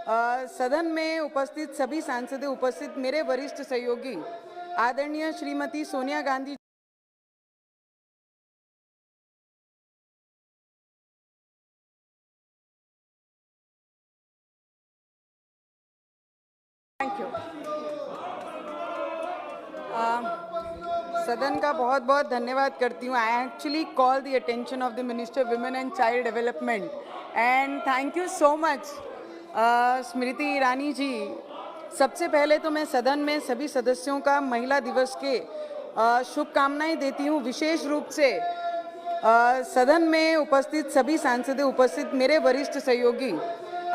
सदन में उपस्थित सभी सांसदों, उपस्थित मेरे वरिष्ठ सहयोगी आदरणीय श्रीमती सोनिया गांधी, थैंक यू। सदन का बहुत बहुत धन्यवाद करती हूँ। I actually call the attention of the minister women and child development and thank you so much Smriti Irani ji. सबसे पहले तो मैं सदन में सभी सदस्यों का महिला दिवस के शुभकामनाएं देती हूँ। विशेष रूप से सदन में उपस्थित सभी सांसदों, उपस्थित मेरे वरिष्ठ सहयोगी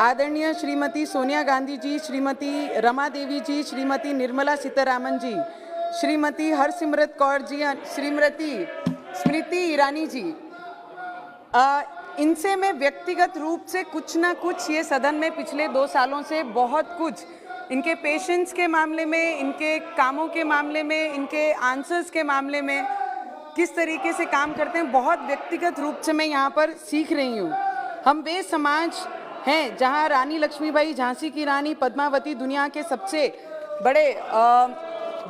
आदरणीय श्रीमती सोनिया गांधी जी, श्रीमती रमा देवी जी, श्रीमती निर्मला सीतारामन जी, श्रीमती हरसिमरत कौर जी, श्रीमती स्मृति ईरानी जी, इनसे मैं व्यक्तिगत रूप से कुछ ना कुछ ये सदन में पिछले 2 सालों से बहुत कुछ, इनके पेशेंस के मामले में, इनके कामों के मामले में, इनके आंसर्स के मामले में, किस तरीके से काम करते हैं, बहुत व्यक्तिगत रूप से मैं यहाँ पर सीख रही हूँ। हम वे समाज हैं जहाँ रानी लक्ष्मीबाई, झांसी की रानी पद्मावती दुनिया के सबसे बड़े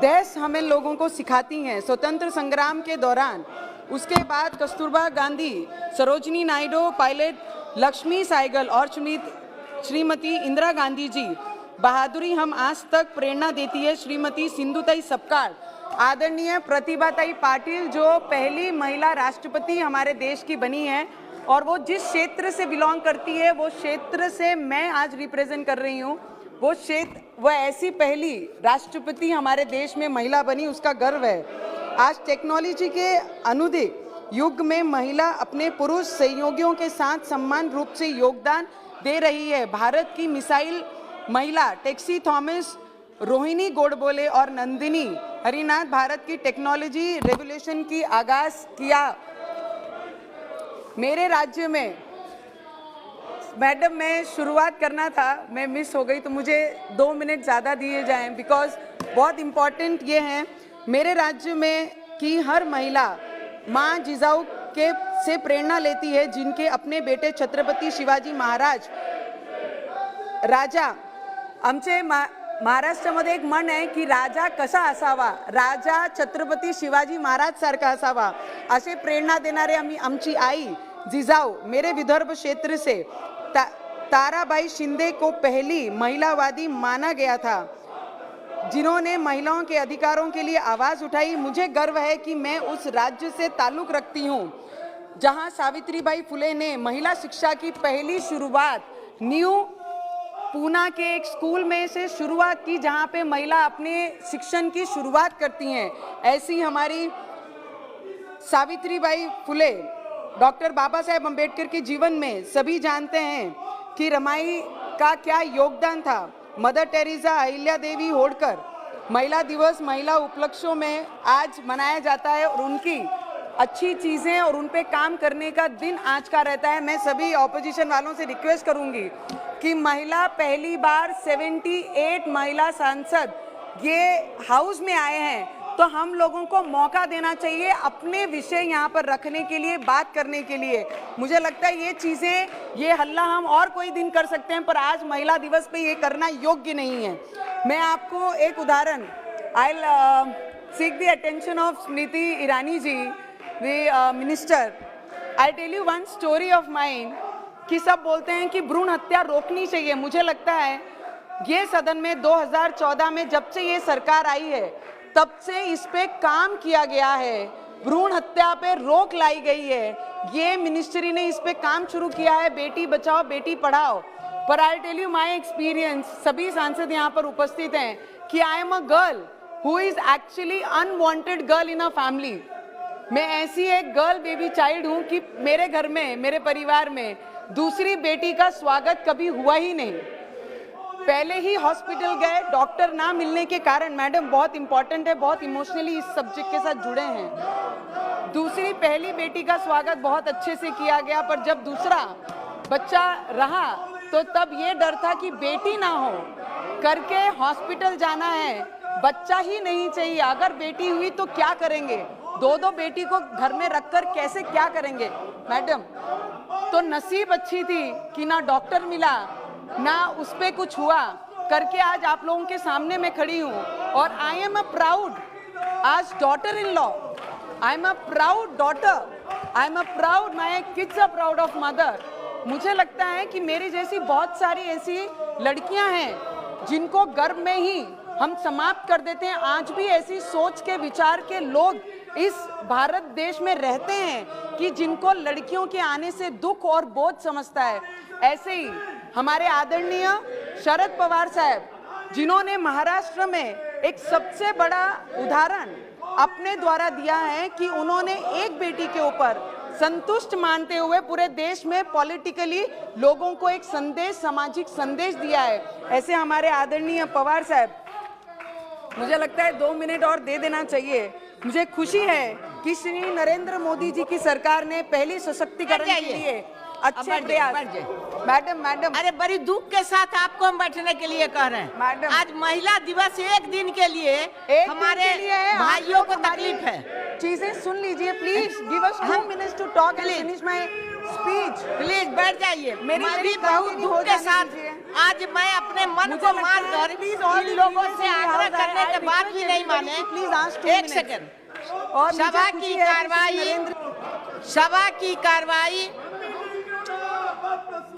देश हमें लोगों को सिखाती हैं। स्वतंत्र संग्राम के दौरान, उसके बाद कस्तूरबा गांधी, सरोजिनी नायडू, पायलट लक्ष्मी सहगल और श्रीमती इंदिरा गांधी जी, बहादुरी हम आज तक प्रेरणा देती है श्रीमती सिंधुताई सपकाळ, आदरणीय प्रतिभाताई पाटिल जो पहली महिला राष्ट्रपति हमारे देश की बनी है और वो जिस क्षेत्र से बिलोंग करती है, वो क्षेत्र से मैं आज रिप्रेजेंट कर रही हूँ, वो क्षेत्र, वह ऐसी पहली राष्ट्रपति हमारे देश में महिला बनी, उसका गर्व है। आज टेक्नोलॉजी के अनुदित युग में महिला अपने पुरुष सहयोगियों के साथ समान रूप से योगदान दे रही है। भारत की मिसाइल महिला टेक्सी थॉमस, रोहिणी गोडबोले और नंदिनी हरिनाथ भारत की टेक्नोलॉजी रेवोल्यूशन की आगाज किया। मेरे राज्य में मैडम, मैं शुरुआत करना था, मैं मिस हो गई, तो मुझे 2 मिनट ज़्यादा दिए जाएं बिकॉज बहुत इम्पॉर्टेंट ये हैं। मेरे राज्य में की हर महिला माँ जिजाऊ के से प्रेरणा लेती है, जिनके अपने बेटे छत्रपति शिवाजी महाराज राजा, आमचे महाराष्ट्रामध्ये एक म्हण आहे की राजा कसा असावा, राजा छत्रपती शिवाजी महाराज सारखा असावा, असे प्रेरणा देणारे आमची आई जिजाऊ मेरे विदर्भ क्षेत्र से ताराबाई शिंदे को पहली महिलावादी माना गया था, जिन्होंने महिलाओं के अधिकारों के लिए आवाज़ उठाई। मुझे गर्व है कि मैं उस राज्य से ताल्लुक़ रखती हूँ जहाँ सावित्रीबाई फुले ने महिला शिक्षा की पहली शुरुआत न्यू पूना के एक स्कूल में से शुरुआत की, जहाँ पे महिला अपने शिक्षण की शुरुआत करती हैं। ऐसी हमारी सावित्रीबाई फुले, डॉक्टर बाबा साहेब अम्बेडकर के जीवन में सभी जानते हैं कि रमाई का क्या योगदान था। मदर टेरेसा, अहिल्या देवी होळकर, महिला दिवस महिला उपलक्ष्यों में आज मनाया जाता है और उनकी अच्छी चीज़ें और उन पे काम करने का दिन आज का रहता है। मैं सभी ऑपोजिशन वालों से रिक्वेस्ट करूंगी कि महिला पहली बार 78 महिला सांसद ये हाउस में आए हैं, तो हम लोगों को मौका देना चाहिए अपने विषय यहाँ पर रखने के लिए, बात करने के लिए। मुझे लगता है ये चीज़ें, ये हल्ला हम और कोई दिन कर सकते हैं, पर आज महिला दिवस पे ये करना योग्य नहीं है। मैं आपको एक उदाहरण, I seek the attention of Smriti Irani ji, the minister, I tell you one story of mine कि सब बोलते हैं कि भ्रूण हत्या रोकनी चाहिए। मुझे लगता है ये सदन में 2014 में जब से ये सरकार आई है तब से इस पे काम किया गया है, भ्रूण हत्या पे रोक लाई गई है। ये मिनिस्ट्री ने इस पे काम शुरू किया है, बेटी बचाओ बेटी पढ़ाओ। पर I tell you my experience, सभी सांसद यहाँ पर उपस्थित हैं, कि I am a girl who is actually unwanted girl in a family. मैं ऐसी एक गर्ल बेबी चाइल्ड हूँ कि मेरे घर में, मेरे परिवार में दूसरी बेटी का स्वागत कभी हुआ ही नहीं। पहले ही हॉस्पिटल गए, डॉक्टर ना मिलने के कारण, मैडम बहुत इंपॉर्टेंट है, बहुत इमोशनली इस सब्जेक्ट के साथ जुड़े हैं। दूसरी पहली बेटी का स्वागत बहुत अच्छे से किया गया, पर जब दूसरा बच्चा रहा तो तब ये डर था कि बेटी ना हो करके हॉस्पिटल जाना है, बच्चा ही नहीं चाहिए। अगर बेटी हुई तो क्या करेंगे, 2 बेटी को घर में रखकर कैसे क्या करेंगे मैडम। तो नसीब अच्छी थी कि ना डॉक्टर मिला, ना उस पे कुछ हुआ करके आज आप लोगों के सामने मैं खड़ी हूँ। और आई एम अ प्राउड आज daughter in law, I am a proud daughter, I am a proud, my kids are proud of mother. मुझे लगता है कि मेरी जैसी बहुत सारी ऐसी लड़कियां हैं जिनको गर्भ में ही हम समाप्त कर देते हैं। आज भी ऐसी सोच के विचार के लोग इस भारत देश में रहते हैं कि जिनको लड़कियों के आने से दुख और बोझ समझता है। ऐसे ही हमारे आदरणीय शरद पवार साहब, जिन्होंने महाराष्ट्र में एक सबसे बड़ा उदाहरण अपने द्वारा दिया है कि उन्होंने एक बेटी के ऊपर संतुष्ट मानते हुए पूरे देश में पॉलिटिकली लोगों को एक संदेश, सामाजिक संदेश दिया है। ऐसे हमारे आदरणीय पवार साहब, मुझे लगता है 2 मिनट और दे देना चाहिए। मुझे खुशी है कि श्री नरेंद्र मोदी जी की सरकार ने पहली सशक्तिकरण के लिए अच्छे प्रयास। मैडम अरे बड़ी दुख के साथ आपको हम बैठने के लिए कह रहे हैं। मैडम, आज महिला दिवस एक दिन के लिए हमारे भाइयों को तकलीफ है। चीजें सुन लीजिए please, give us 2 minutes to talk and finish my speech. Please बैठ जाइए। मेरी भी बहुत दुख के साथ आज मैं अपने मन को मार कर इन लोगों से आग्रह करने के बाद भी नहीं माने। प्लीज एक सेकंड। और सभा की कार्रवाई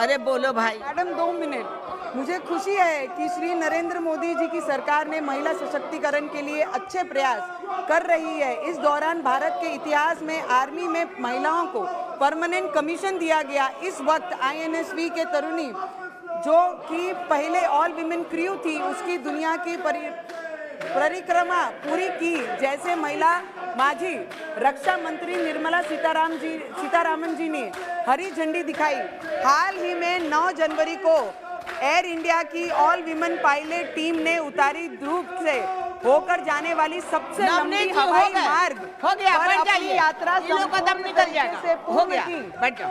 अरे बोलो भाई। Madam 2 minute. मुझे खुशी है कि श्री नरेंद्र मोदी जी की सरकार ने महिला सशक्तिकरण के लिए अच्छे प्रयास कर रही है। इस दौरान भारत के इतिहास में आर्मी में महिलाओं को परमानेंट कमीशन दिया गया। इस वक्त INSV के तरुणी जो कि पहले ऑल विमेन क्रू थी, उसकी दुनिया की परिक्रमा पूरी की। जैसे महिला माझी रक्षा मंत्री निर्मला सीतारामन जी ने हरी झंडी दिखाई। हाल ही में 9 जनवरी को एयर इंडिया की ऑल विमेन पायलट टीम ने उत्तरी ध्रुव से होकर जाने वाली सबसे लंबी हवाई मार्ग हो गया, पर अपनी यात्रा निकल जाएगा। हो गया, बैठ जाओ।